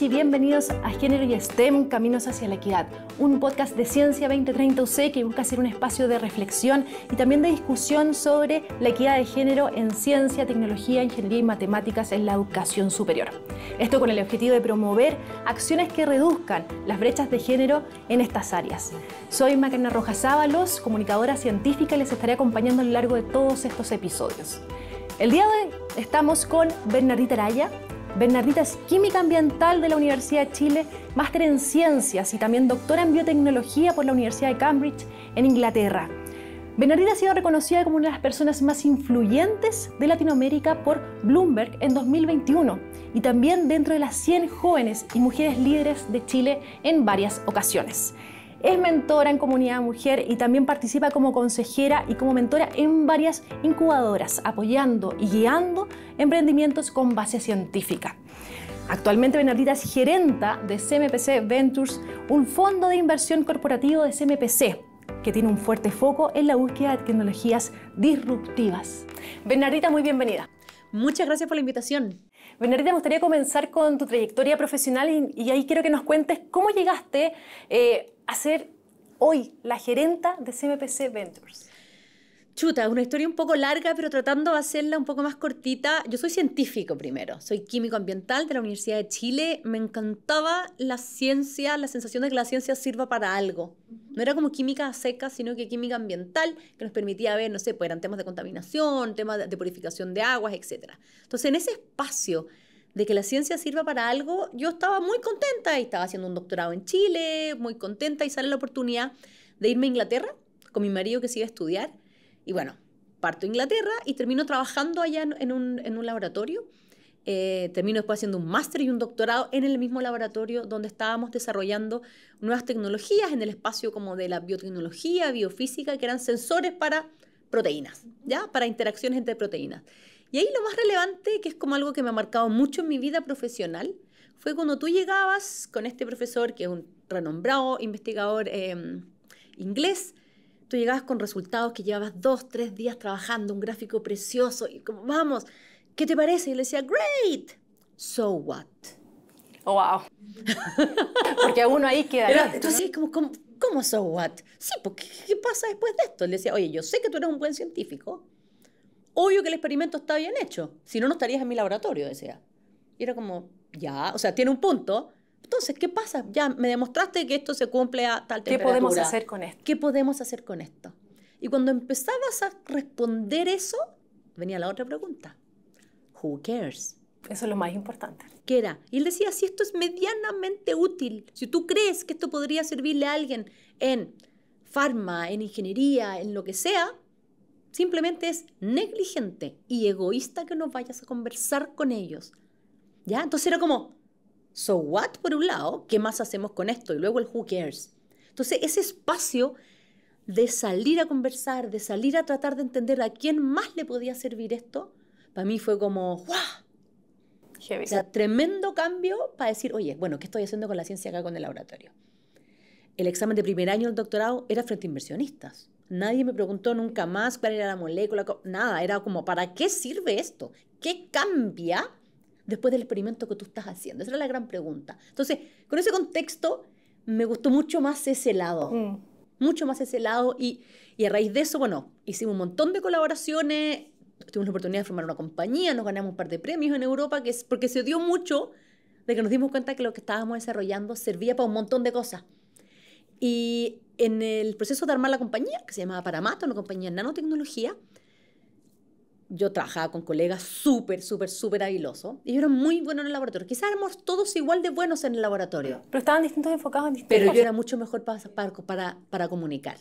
y bienvenidos a Género y STEM, Caminos hacia la Equidad, un podcast de Ciencia 2030 UC que busca ser un espacio de reflexión y también de discusión sobre la equidad de género en ciencia, tecnología, ingeniería y matemáticas en la educación superior. Esto con el objetivo de promover acciones que reduzcan las brechas de género en estas áreas. Soy Macarena Rojas Ábalos, comunicadora científica, y les estaré acompañando a lo largo de todos estos episodios. El día de hoy estamos con Bernardita Araya. Bernardita es química ambiental de la Universidad de Chile, máster en ciencias y también doctora en biotecnología por la Universidad de Cambridge en Inglaterra. Bernardita ha sido reconocida como una de las personas más influyentes de Latinoamérica por Bloomberg en 2021 y también dentro de las 100 jóvenes y mujeres líderes de Chile en varias ocasiones. Es mentora en Comunidad Mujer y también participa como consejera y como mentora en varias incubadoras, apoyando y guiando emprendimientos con base científica. Actualmente Bernardita es gerenta de CMPC Ventures, un fondo de inversión corporativo de CMPC, que tiene un fuerte foco en la búsqueda de tecnologías disruptivas. Bernardita, muy bienvenida. Muchas gracias por la invitación. Bernardita, me gustaría comenzar con tu trayectoria profesional y ahí quiero que nos cuentes cómo llegaste a ser hoy la gerenta de CMPC Ventures. Chuta, una historia un poco larga, pero tratando de hacerla un poco más cortita. Yo soy científico primero, soy químico ambiental de la Universidad de Chile. Me encantaba la ciencia, la sensación de que la ciencia sirva para algo. No era como química seca, sino que química ambiental, que nos permitía ver, no sé, pues eran temas de contaminación, temas de purificación de aguas, etc. Entonces, en ese espacio de que la ciencia sirva para algo, yo estaba muy contenta y estaba haciendo un doctorado en Chile, muy contenta, y sale la oportunidad de irme a Inglaterra con mi marido que se iba a estudiar. Y bueno, parto a Inglaterra y termino trabajando allá en un laboratorio. Termino después haciendo un máster y un doctorado en el mismo laboratorio donde estábamos desarrollando nuevas tecnologías en el espacio como de la biotecnología, biofísica, que eran sensores para proteínas, ¿ya? Para interacciones entre proteínas. Y ahí lo más relevante, que es como algo que me ha marcado mucho en mi vida profesional, fue cuando tú llegabas con este profesor, que es un renombrado investigador inglés. Tú llegabas con resultados que llevabas 2, 3 días trabajando, un gráfico precioso, y como, vamos, ¿qué te parece? Y le decía, great, so what? Oh, wow. Porque a uno ahí queda. Entonces, ¿cómo so what? Sí, porque ¿qué pasa después de esto? Le decía, oye, yo sé que tú eres un buen científico, obvio que el experimento está bien hecho, si no, no estarías en mi laboratorio, decía. Y era como, ya, o sea, tiene un punto. Entonces, ¿qué pasa? Ya me demostraste que esto se cumple a tal temperatura. ¿Qué podemos hacer con esto? ¿Qué podemos hacer con esto? Y cuando empezabas a responder eso, venía la otra pregunta. Who cares? Eso es lo más importante. ¿Qué era? Y él decía, si esto es medianamente útil, si tú crees que esto podría servirle a alguien en farma, en ingeniería, en lo que sea, simplemente es negligente y egoísta que no vayas a conversar con ellos. ¿Ya? Entonces era como, so what, por un lado, ¿qué más hacemos con esto? Y luego el who cares. Entonces, ese espacio de salir a conversar, de salir a tratar de entender a quién más le podía servir esto, para mí fue como, ¡guau! Heavy. O sea, tremendo cambio para decir, oye, bueno, ¿qué estoy haciendo con la ciencia acá con el laboratorio? El examen de primer año del doctorado era frente a inversionistas. Nadie me preguntó nunca más cuál era la molécula, nada. Era como, ¿para qué sirve esto? ¿Qué cambia después del experimento que tú estás haciendo? Esa era la gran pregunta. Entonces, con ese contexto, me gustó mucho más ese lado. Mucho más ese lado. Y a raíz de eso, bueno, hicimos un montón de colaboraciones. Tuvimos la oportunidad de formar una compañía. Nos ganamos un par de premios en Europa, porque se dio mucho de que nos dimos cuenta que lo que estábamos desarrollando servía para un montón de cosas. Y en el proceso de armar la compañía, que se llamaba Paramata, una compañía en nanotecnología, yo trabajaba con colegas súper habilosos. Y ellos eran muy buenos en el laboratorio. Quizás éramos todos igual de buenos en el laboratorio. Pero estaban distintos, enfocados en distintas Pero cosas. yo era mucho mejor para comunicar.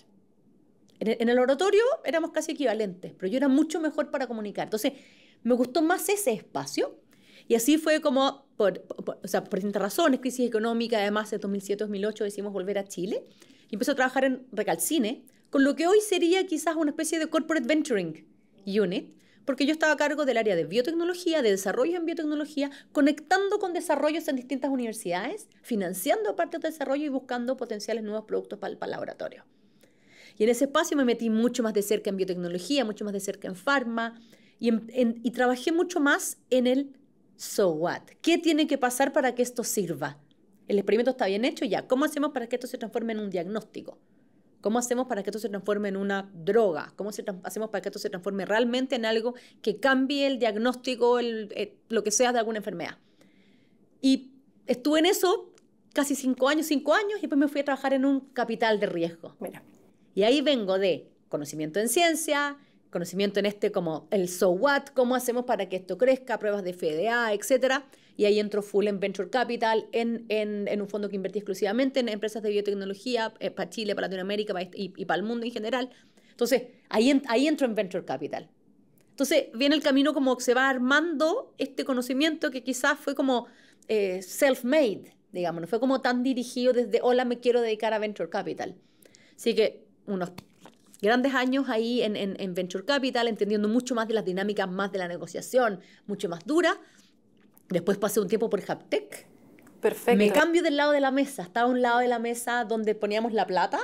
En el laboratorio éramos casi equivalentes, pero yo era mucho mejor para comunicar. Entonces, me gustó más ese espacio. Y así fue como, por distintas razones, crisis económica, además en 2007-2008 decidimos volver a Chile. Y empecé a trabajar en Recalcine, con lo que hoy sería quizás una especie de Corporate Venturing Unit, porque yo estaba a cargo del área de biotecnología, de desarrollo en biotecnología, conectando con desarrollos en distintas universidades, financiando partes de desarrollo y buscando potenciales nuevos productos para el laboratorio. Y en ese espacio me metí mucho más de cerca en biotecnología, mucho más de cerca en farma, y trabajé mucho más en el So what? ¿Qué tiene que pasar para que esto sirva? El experimento está bien hecho, ya. ¿Cómo hacemos para que esto se transforme en un diagnóstico? ¿Cómo hacemos para que esto se transforme en una droga? ¿Cómo hacemos para que esto se transforme realmente en algo que cambie el diagnóstico, lo que sea de alguna enfermedad? Y estuve en eso casi 5 años, y después me fui a trabajar en un capital de riesgo. Mira. Y ahí vengo de conocimiento en ciencia, conocimiento en como el so what, cómo hacemos para que esto crezca, pruebas de FDA, etcétera. Y ahí entro full en Venture Capital, en un fondo que invertí exclusivamente en empresas de biotecnología, para Chile, para Latinoamérica y para el mundo en general. Entonces, ahí entro en Venture Capital. Entonces, viene el camino como que se va armando este conocimiento que quizás fue como self-made, digamos, no fue como tan dirigido desde, hola, me quiero dedicar a Venture Capital. Así que unos grandes años ahí en Venture Capital, entendiendo mucho más de las dinámicas, más de la negociación, mucho más dura. Después pasé un tiempo por Haptech. Perfecto. Me cambio del lado de la mesa. Estaba a un lado de la mesa donde poníamos la plata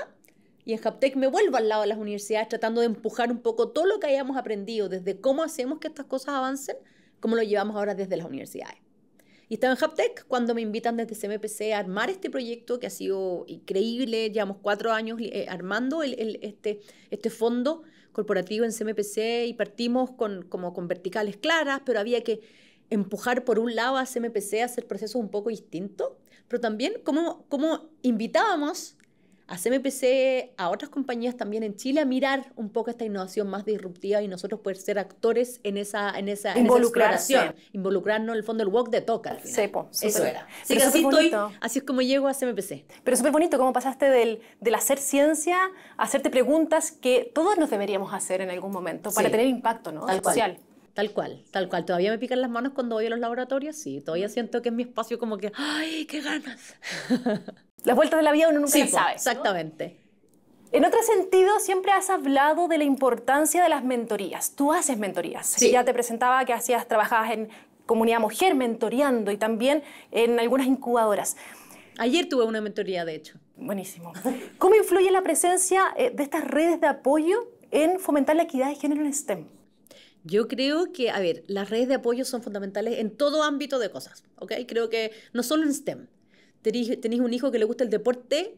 y en Haptech me vuelvo al lado de las universidades tratando de empujar un poco todo lo que hayamos aprendido desde cómo hacemos que estas cosas avancen, cómo lo llevamos ahora desde las universidades. Y estaba en Haptech cuando me invitan desde CMPC a armar este proyecto que ha sido increíble. Llevamos 4 años armando este fondo corporativo en CMPC y partimos con verticales claras, pero había que empujar por un lado a CMPC a hacer procesos un poco distintos, pero también cómo invitábamos a CMPC, a otras compañías también en Chile, a mirar un poco esta innovación más disruptiva y nosotros poder ser actores en esa exploración. Involucrarnos en el fondo del walk the talk al final. Sepo, eso era. Así que así es como llego a CMPC. Pero súper bonito cómo pasaste del hacer ciencia a hacerte preguntas que todos nos deberíamos hacer en algún momento para tener impacto, ¿no? Social. Tal cual. Todavía me pican las manos cuando voy a los laboratorios, sí. Todavía siento que es mi espacio como que, ¡ay, qué ganas! Las vueltas de la vida uno nunca las sabe. Exactamente. ¿No? En otro sentido, siempre has hablado de la importancia de las mentorías. Tú haces mentorías. Sí. Ya te presentaba que trabajabas en Comunidad Mujer mentoreando y también en algunas incubadoras. Ayer tuve una mentoría, de hecho. Buenísimo. ¿Cómo influye la presencia de estas redes de apoyo en fomentar la equidad de género en STEM? Yo creo que, las redes de apoyo son fundamentales en todo ámbito de cosas, ¿ok? Creo que no solo en STEM. Tenés un hijo que le gusta el deporte,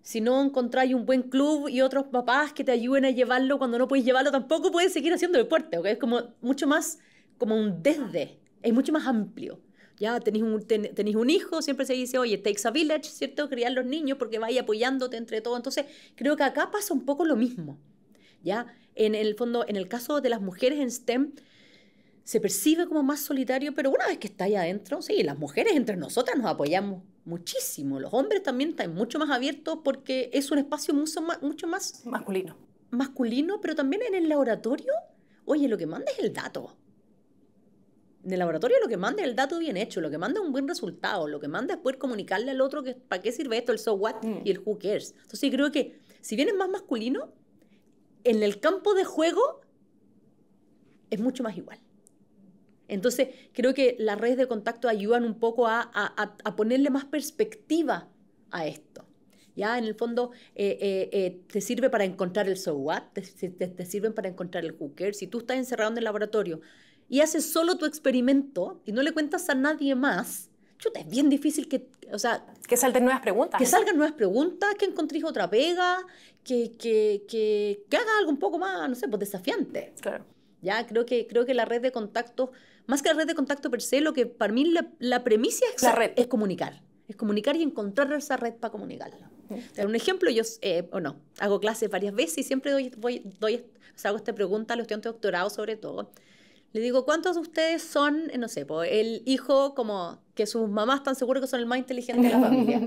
si no encontráis un buen club y otros papás que te ayuden a llevarlo cuando no puedes llevarlo, tampoco puedes seguir haciendo deporte, ¿ok? Es como mucho más como un desde, es mucho más amplio. Ya tenés un hijo, siempre se dice, oye, it takes a village, ¿cierto? Criar los niños porque vaya apoyándote entre todos. Entonces, creo que acá pasa un poco lo mismo. ¿Ya? En el fondo, en el caso de las mujeres en STEM, se percibe como más solitario, pero una vez que está ahí adentro, sí, las mujeres entre nosotras nos apoyamos muchísimo. Los hombres también están mucho más abiertos porque es un espacio mucho más masculino, pero también en el laboratorio, oye, lo que manda es el dato. En el laboratorio lo que manda es el dato bien hecho, lo que manda es un buen resultado, lo que manda es poder comunicarle al otro que, para qué sirve esto, el so what y el who cares. Entonces creo que si bien es más masculino, en el campo de juego es mucho más igual. Entonces, creo que las redes de contacto ayudan un poco a ponerle más perspectiva a esto. Ya, en el fondo, te sirve para encontrar el so what, te sirven para encontrar el who cares. Si tú estás encerrado en el laboratorio y haces solo tu experimento y no le cuentas a nadie más, chuta, es bien difícil que salten nuevas preguntas. Que salgan nuevas preguntas, que encontréis otra pega, que haga algo un poco más, no sé, pues desafiante. Claro. Ya, creo que la red de contactos, más que la red de contacto per se, lo que para mí la premisa es comunicar. Es comunicar y encontrar esa red para comunicarlo. Te doy un ejemplo, yo hago clases varias veces y siempre hago esta pregunta a los estudiantes de doctorado sobre todo. Le digo, ¿cuántos de ustedes son, no sé, el hijo como que sus mamás están seguros que son el más inteligente de la familia?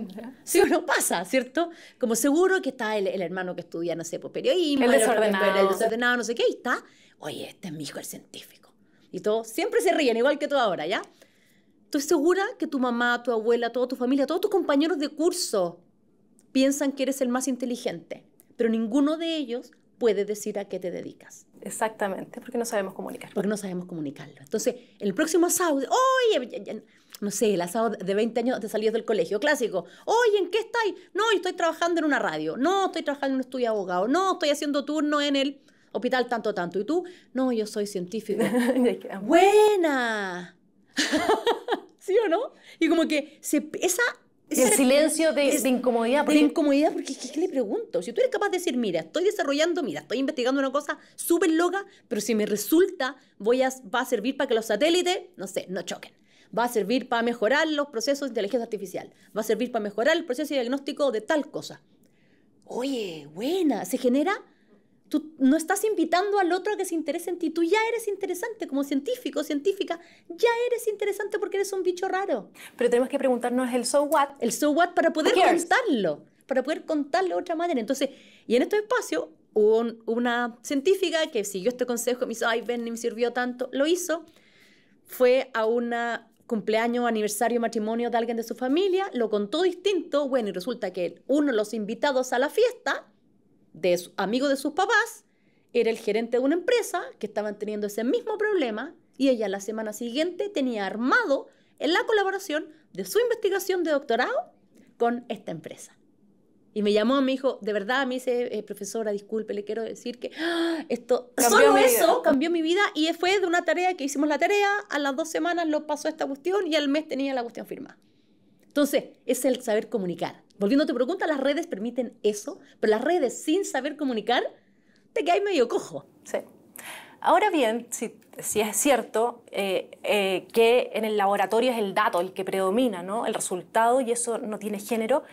Sí o no pasa, ¿cierto? Como seguro que está el hermano que estudia, no sé, periodismo, el desordenado, no sé qué, y está, oye, este es mi hijo el científico. Y todos siempre se ríen, igual que tú ahora, ¿ya? Estoy segura que tu mamá, tu abuela, toda tu familia, todos tus compañeros de curso piensan que eres el más inteligente, pero ninguno de ellos puede decir a qué te dedicas. Exactamente, porque no sabemos comunicar. Porque no sabemos comunicarlo. Entonces, el próximo asado, oye, no sé, el asado de 20 años de salidos del colegio, clásico. Oye, ¿en qué estáis? No, estoy trabajando en una radio. No, estoy trabajando en un estudio de abogado. No, estoy haciendo turno en el hospital tanto. ¿Y tú? No, yo soy científico. ¡Buena! ¿Sí o no? Y como que el silencio de incomodidad. De incomodidad, porque ¿qué le pregunto? Si tú eres capaz de decir, mira, estoy investigando una cosa súper loca, pero si me resulta, va a servir para que los satélites, no sé, no choquen. Va a servir para mejorar los procesos de inteligencia artificial. Va a servir para mejorar el proceso de diagnóstico de tal cosa. Oye, buena, se genera... Tú no estás invitando al otro a que se interese en ti. Tú ya eres interesante como científico o científica. Ya eres interesante porque eres un bicho raro. Pero tenemos que preguntarnos el so what. El so what para poder contarlo. Para poder contarlo de otra manera. Entonces, y en este espacio hubo una científica que siguió este consejo. Me dice, ay, ven, ni me sirvió tanto. Lo hizo. Fue a una cumpleaños, aniversario, matrimonio de alguien de su familia. Lo contó distinto. Bueno, y resulta que uno de los invitados a la fiesta... amigo de sus papás, era el gerente de una empresa que estaban teniendo ese mismo problema y ella la semana siguiente tenía armado en la colaboración de su investigación de doctorado con esta empresa. Y me llamó, me dijo, de verdad, me dice, profesora, disculpe, le quiero decir que esto, solo eso cambió mi vida y fue de una tarea que hicimos la tarea, a las 2 semanas lo pasó esta cuestión y al mes tenía la cuestión firmada. Entonces, es el saber comunicar. Volviendo a tu pregunta, las redes permiten eso, pero las redes sin saber comunicar, te quedas medio cojo. Sí. Ahora bien, si es cierto que en el laboratorio es el dato el que predomina, ¿no? El resultado, y eso no tiene género,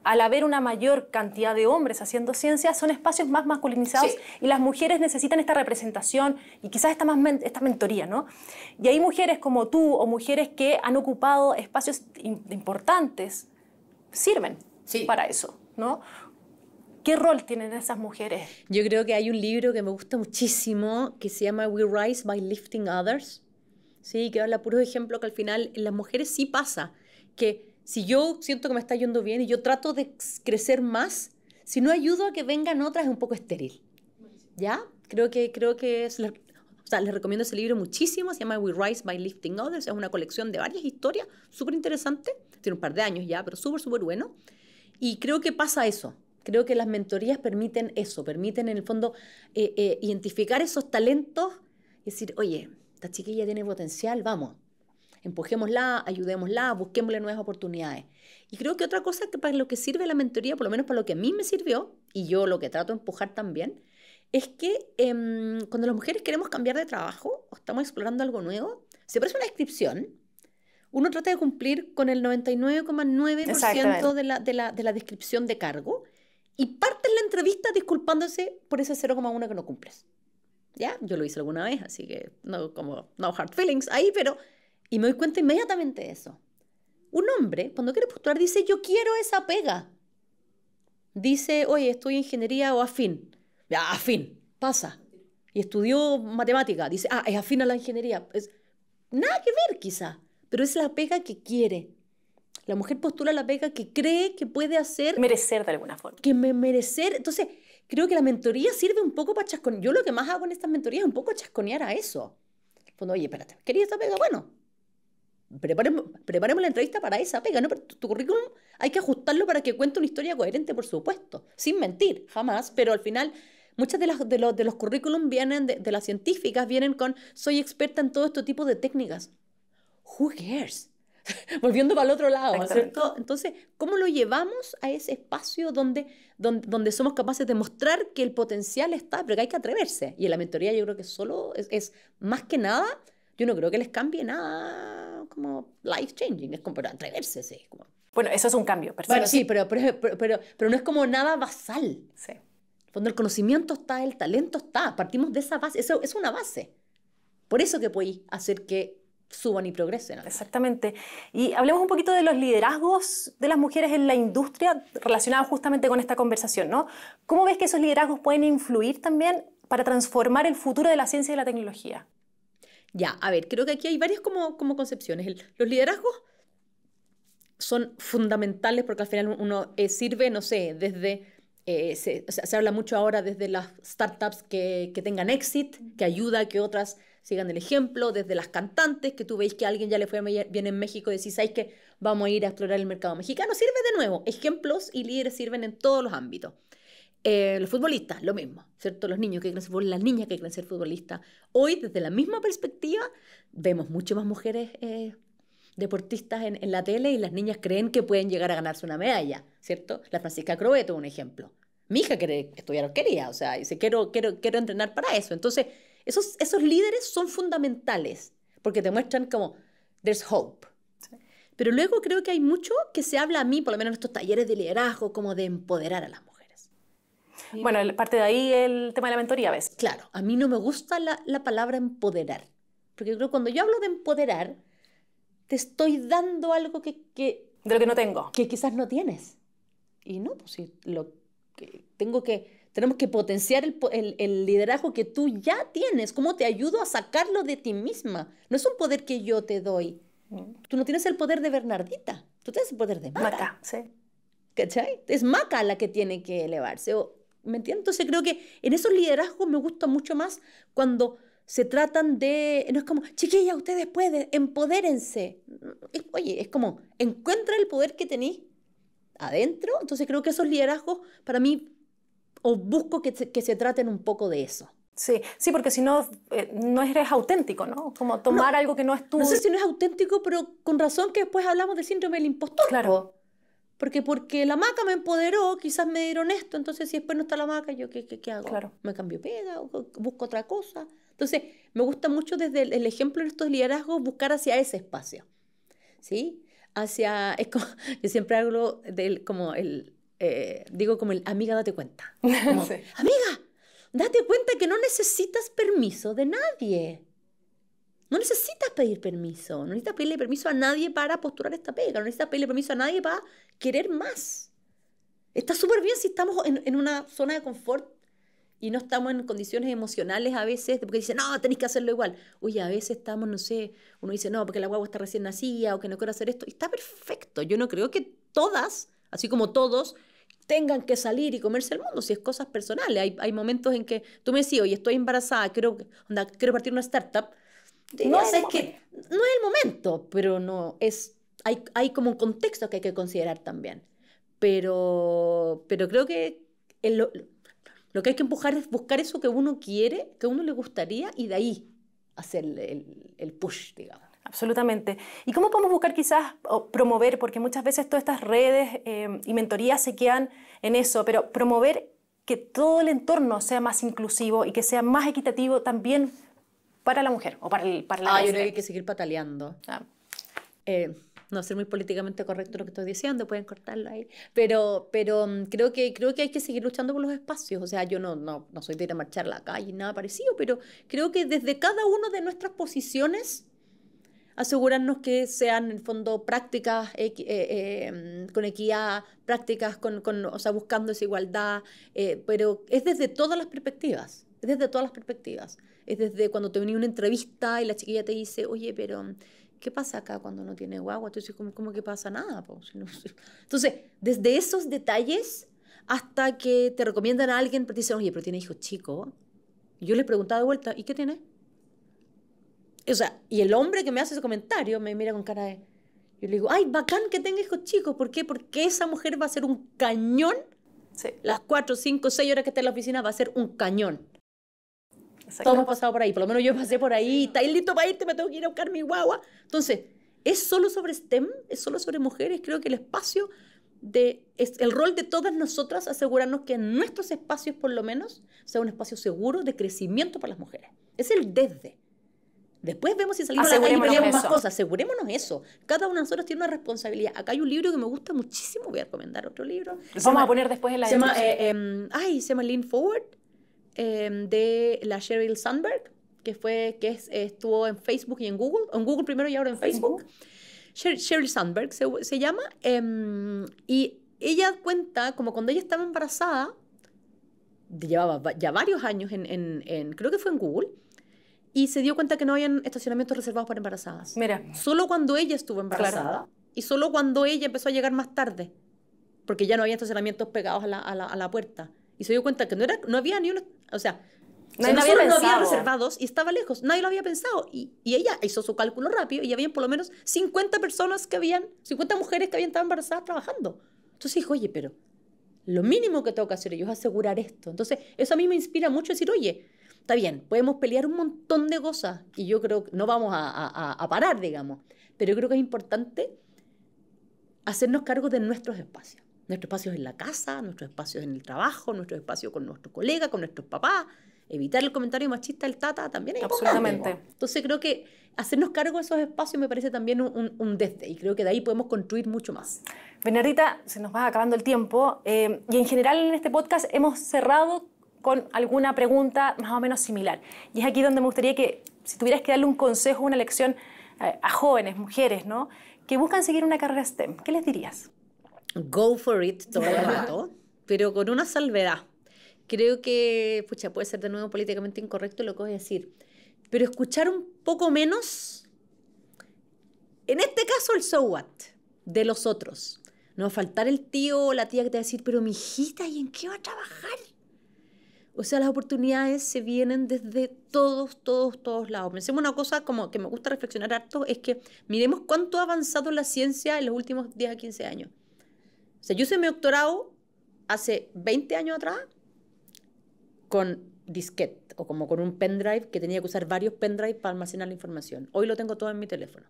al haber una mayor cantidad de hombres haciendo ciencia, son espacios más masculinizados, sí, y las mujeres necesitan esta representación y quizás esta mentoría, ¿no? Y hay mujeres como tú o mujeres que han ocupado espacios importantes, sirven, sí, para eso, ¿no? ¿Qué rol tienen esas mujeres? Yo creo que hay un libro que me gusta muchísimo que se llama We Rise by Lifting Others, ¿sí? Que habla puros ejemplos que al final en las mujeres sí pasa, que si yo siento que me está yendo bien y yo trato de crecer más, si no ayudo a que vengan otras es un poco estéril, ¿ya? Creo que es... O sea, les recomiendo ese libro muchísimo, se llama We Rise by Lifting Others, es una colección de varias historias, súper interesante, tiene un par de años ya, pero súper, súper bueno. Y creo que pasa eso, creo que las mentorías permiten eso, permiten en el fondo identificar esos talentos y decir, oye, esta chiquilla tiene potencial, vamos, empujémosla, ayudémosla, busquémosle nuevas oportunidades. Y creo que otra cosa que para lo que sirve la mentoría, por lo menos para lo que a mí me sirvió, y yo lo que trato de empujar también, es que cuando las mujeres queremos cambiar de trabajo o estamos explorando algo nuevo, se aparece una descripción, uno trata de cumplir con el 99,9% de la descripción de cargo y parte en la entrevista disculpándose por ese 0,1 que no cumples. ¿Ya? Yo lo hice alguna vez, así que no hard feelings ahí, pero... Y me doy cuenta inmediatamente de eso. Un hombre, cuando quiere postular, dice, yo quiero esa pega. Dice, oye, estudio ingeniería o afín. Ya, afín, pasa. Y estudió matemática. Dice, es afín a la ingeniería. Nada que ver, quizá, pero es la pega que quiere. La mujer postula la pega que cree que puede hacer. Merecer de alguna forma. Merecer. Entonces, creo que la mentoría sirve un poco para chasconear. Yo lo que más hago en estas mentorías es un poco chasconear a eso. Cuando, oye, espérate, ¿querías esa pega? Bueno, preparemos la entrevista para esa pega, ¿no? Pero tu currículum hay que ajustarlo para que cuente una historia coherente, por supuesto, sin mentir, jamás, pero al final muchas de los currículums vienen de las científicas, vienen con soy experta en todo este tipo de técnicas. Who cares? Volviendo para el otro lado, ¿cierto? Entonces, ¿cómo lo llevamos a ese espacio donde somos capaces de mostrar que el potencial está, pero que hay que atreverse? Y en la mentoría yo creo que solo es más que nada, yo no creo que les cambie nada como life changing, es como para atreverse, sí. Como... Bueno, eso es un cambio. Bueno, sí, pero no es como nada basal. Sí. Cuando el conocimiento está, el talento está, partimos de esa base, eso es una base. Por eso que podéis hacer que suban y progresen. Exactamente. Y hablemos un poquito de los liderazgos de las mujeres en la industria relacionados justamente con esta conversación, ¿no? ¿Cómo ves que esos liderazgos pueden influir también para transformar el futuro de la ciencia y la tecnología? Ya, a ver, creo que aquí hay varias como concepciones. Los liderazgos son fundamentales porque al final uno sirve, no sé, desde... se habla mucho ahora desde las startups que tengan éxito, que ayuda a que otras sigan el ejemplo, desde las cantantes, que tú veis que a alguien ya le fue bien en México y decís, ¿sabes qué? Vamos a ir a explorar el mercado mexicano. Sirve de nuevo. Ejemplos y líderes sirven en todos los ámbitos. Los futbolistas, lo mismo, ¿cierto? Los niños que quieren ser futbolistas, las niñas que quieren ser futbolistas. Hoy, desde la misma perspectiva, vemos mucho más mujeres deportistas en la tele y las niñas creen que pueden llegar a ganarse una medalla, ¿cierto? La Francisca Crobeto, un ejemplo. Mi hija quiere estudiar arquería, o sea, dice, quiero entrenar para eso. Entonces, esos líderes son fundamentales porque te muestran como, there's hope. Sí. Pero luego creo que hay mucho que se habla a mí, por lo menos en estos talleres de liderazgo, como de empoderar a las mujeres. ¿Sí? Bueno, parte de ahí el tema de la mentoría, ¿ves? Claro, a mí no me gusta la palabra empoderar, porque creo que cuando yo hablo de empoderar, te estoy dando algo de lo que no tengo. Que quizás no tienes. Y no, pues sí, tenemos que potenciar el liderazgo que tú ya tienes. ¿Cómo te ayudo a sacarlo de ti misma? No es un poder que yo te doy. Tú no tienes el poder de Bernardita. Tú tienes el poder de Maca. Sí. ¿Cachai? Es Maca la que tiene que elevarse. ¿Me entiendes? Entonces creo que en esos liderazgos me gusta mucho más cuando se tratan de... No es como, chiquillas, ustedes pueden, empodérense. Oye, es como, encuentra el poder que tenéis adentro. Entonces creo que esos liderazgos, para mí, o busco que se traten un poco de eso. Sí, porque si no, no eres auténtico, ¿no? Como tomar algo que no es tuyo. No sé si no es auténtico, pero con razón que después hablamos del síndrome del impostor. Claro. Porque la Maca me empoderó, quizás me dieron esto, entonces si después no está la Maca, ¿yo qué hago? Claro. ¿Me cambio pega o busco otra cosa? Entonces, me gusta mucho desde el ejemplo de estos liderazgos buscar hacia ese espacio, ¿sí? Es como, yo siempre hablo digo como el amiga, date cuenta. Como, sí. Amiga, date cuenta que no necesitas permiso de nadie. No necesitas pedir permiso. No necesitas pedirle permiso a nadie para postular esta pega. No necesitas pedirle permiso a nadie para querer más. Está súper bien si estamos en una zona de confort y no estamos en condiciones emocionales a veces, porque dicen, no, tenés que hacerlo igual. Oye, a veces estamos, no sé, uno dice, no, porque la guagua está recién nacida o que no quiero hacer esto. Y está perfecto. Yo no creo que todas, así como todos, tengan que salir y comerse el mundo, si es cosas personales. Hay momentos en que tú me decís, oye, estoy embarazada, quiero partir una startup. No es el momento, pero no es... Hay como un contexto que hay que considerar también. Pero creo que lo que hay que empujar es buscar eso que uno quiere, que a uno le gustaría, y de ahí hacer el push, digamos. Absolutamente. ¿Y cómo podemos buscar quizás o promover, porque muchas veces todas estas redes y mentorías se quedan en eso, pero promover que todo el entorno sea más inclusivo y que sea más equitativo también para la mujer o para la yo creo que hay que seguir pataleando. No ser muy políticamente correcto lo que estoy diciendo, pueden cortarlo ahí, pero creo que hay que seguir luchando por los espacios. O sea, yo no soy de ir a marchar a la calle, nada parecido, pero creo que desde cada una de nuestras posiciones asegurarnos que sean en el fondo prácticas con equidad, prácticas o sea, buscando esa igualdad, pero es desde todas las perspectivas. Es desde cuando te venía una entrevista y la chiquilla te dice, oye, pero ¿qué pasa acá cuando no tiene guagua? Entonces, ¿cómo que pasa nada? Entonces, desde esos detalles hasta que te recomiendan a alguien, pero te dicen, oye, pero tiene hijos chicos. Y yo le preguntaba de vuelta, ¿y qué tiene? O sea, y el hombre que me hace ese comentario me mira con cara de... Yo le digo, ay, bacán que tenga hijos chicos. ¿Por qué? Porque esa mujer va a ser un cañón. Sí. Las 4, 5, 6 horas que está en la oficina va a ser un cañón. Todos hemos pasado por ahí, por lo menos yo pasé por ahí, ¿estáis listo para irte? Me tengo que ir a buscar mi guagua. Entonces, es solo sobre STEM, es solo sobre mujeres. Creo que el espacio, es el rol de todas nosotras asegurarnos que en nuestros espacios, por lo menos, sea un espacio seguro de crecimiento para las mujeres. Es el desde. Después vemos si salimos a la calle y peleamos más cosas. Asegurémonos eso. Cada una de nosotros tiene una responsabilidad. Acá hay un libro que me gusta muchísimo. Voy a recomendar otro libro. Vamos a poner después en la descripción. Se llama Lean Forward, de la Sheryl Sandberg, que estuvo en Facebook y en Google primero y ahora en Facebook. Sheryl Sandberg se llama, y ella cuenta como cuando ella estaba embarazada, llevaba ya varios años creo que fue en Google, y se dio cuenta que no habían estacionamientos reservados para embarazadas. Mira. Solo cuando ella estuvo embarazada, claro. Y solo cuando ella empezó a llegar más tarde, porque ya no había estacionamientos pegados a la puerta. Y se dio cuenta que no había ni uno, o sea, no había reservados y estaba lejos, nadie lo había pensado. Y ella hizo su cálculo rápido y habían por lo menos 50 mujeres que habían estado embarazadas trabajando. Entonces dijo, oye, pero Lo mínimo que tengo que hacer yo es asegurar esto. Entonces, eso a mí me inspira mucho decir, oye, está bien, podemos pelear un montón de cosas y yo creo que no vamos a parar, digamos, pero yo creo que es importante hacernos cargo de nuestros espacios. Nuestros espacios en la casa, nuestros espacios en el trabajo, nuestros espacios con nuestros colegas, con nuestros papás. Evitar el comentario machista del tata también es absolutamente importante. Entonces creo que hacernos cargo de esos espacios me parece también un desde, y creo que de ahí podemos construir mucho más. Bernardita, se nos va acabando el tiempo y en general en este podcast hemos cerrado con alguna pregunta más o menos similar. Y es aquí donde me gustaría que, si tuvieras que darle un consejo, una lección a jóvenes, mujeres, ¿no?, que buscan seguir una carrera STEM, ¿qué les dirías? Go for it todo el rato, pero con una salvedad. Creo que, pucha, puede ser de nuevo políticamente incorrecto lo que voy a decir, pero escuchar un poco menos, en este caso el so what, de los otros. No va a faltar el tío o la tía que te va a decir, pero mi hijita, ¿y en qué va a trabajar? O sea, las oportunidades se vienen desde todos lados. Pensemos una cosa como que me gusta reflexionar harto, es que miremos cuánto ha avanzado la ciencia en los últimos 10 a 15 años. O sea, yo hice mi doctorado hace 20 años atrás con disquete o como con un pendrive que tenía que usar varios pendrives para almacenar la información. Hoy lo tengo todo en mi teléfono.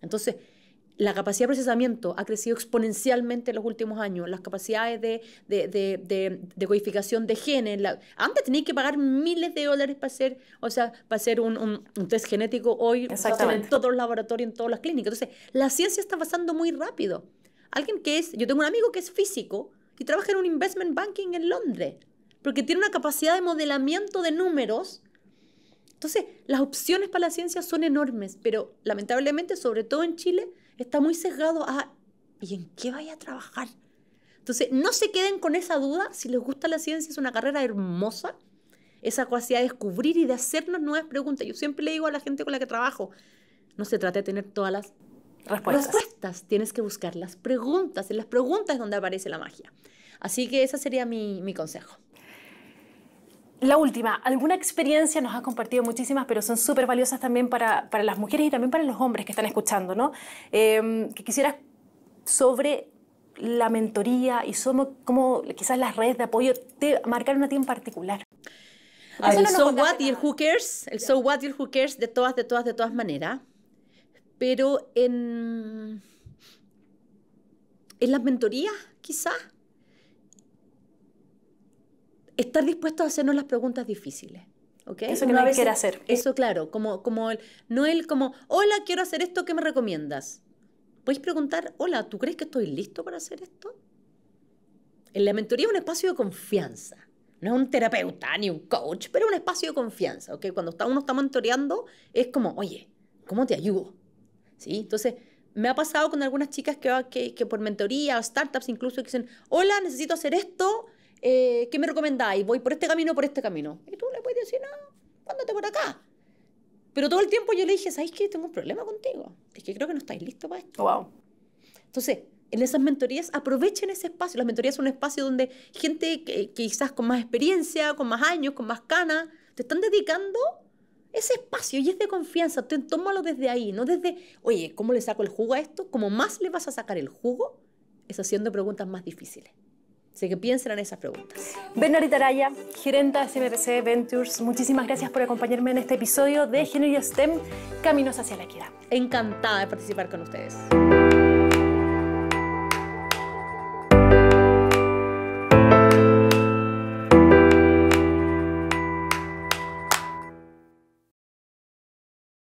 Entonces, la capacidad de procesamiento ha crecido exponencialmente en los últimos años. Las capacidades de codificación de genes. Antes tenías que pagar miles de dólares para hacer un test genético. Hoy en todos los laboratorios, en todas las clínicas. Entonces, la ciencia está avanzando muy rápido. Yo tengo un amigo que es físico y trabaja en un investment banking en Londres, porque tiene una capacidad de modelamiento de números. Entonces, las opciones para la ciencia son enormes, pero lamentablemente, sobre todo en Chile, está muy sesgado a ¿y en qué vaya a trabajar? Entonces, no se queden con esa duda. Si les gusta la ciencia, es una carrera hermosa. Esa capacidad de descubrir y de hacernos nuevas preguntas. Yo siempre le digo a la gente con la que trabajo, no se trata de tener todas las respuestas. Tienes que buscar las preguntas. En las preguntas es donde aparece la magia. Así que ese sería mi consejo. La última, alguna experiencia, nos has compartido muchísimas, pero son súper valiosas también para las mujeres y también para los hombres que están escuchando, ¿no? Que quisieras sobre la mentoría y sobre cómo quizás las redes de apoyo te marcaron a ti en particular. El so what y el who cares, so what y el who cares de todas maneras, pero en las mentorías quizás estar dispuestos a hacernos las preguntas difíciles. ¿Okay? Eso que nadie quiere hacer. Eso, claro, hola, quiero hacer esto, ¿qué me recomiendas? Podéis preguntar, hola, ¿tú crees que estoy listo para hacer esto? En la mentoría es un espacio de confianza. No es un terapeuta ni un coach, pero un espacio de confianza. ¿Okay? Cuando uno está mentoreando, es como, oye, ¿cómo te ayudo? ¿Sí? Entonces, me ha pasado con algunas chicas que por mentoría o startups incluso que dicen, hola, necesito hacer esto, ¿qué me recomendáis? Voy por este camino o por este camino. Y tú le puedes decir, no, ándate por acá. Pero todo el tiempo yo le dije, ¿sabes qué? Tengo un problema contigo. Es que creo que no estáis listos para esto. Wow. Entonces, en esas mentorías, aprovechen ese espacio. Las mentorías son un espacio donde gente que quizás con más experiencia, con más años, con más canas, te están dedicando ese espacio y es de confianza. Tómalo desde ahí, no desde, oye, ¿cómo le saco el jugo a esto? Como más le vas a sacar el jugo, es haciendo preguntas más difíciles. Así que piensen en esas preguntas. Bernardita Araya, gerenta de CMPC Ventures, muchísimas gracias por acompañarme en este episodio de Ingeniería STEM, Caminos hacia la Equidad. Encantada de participar con ustedes.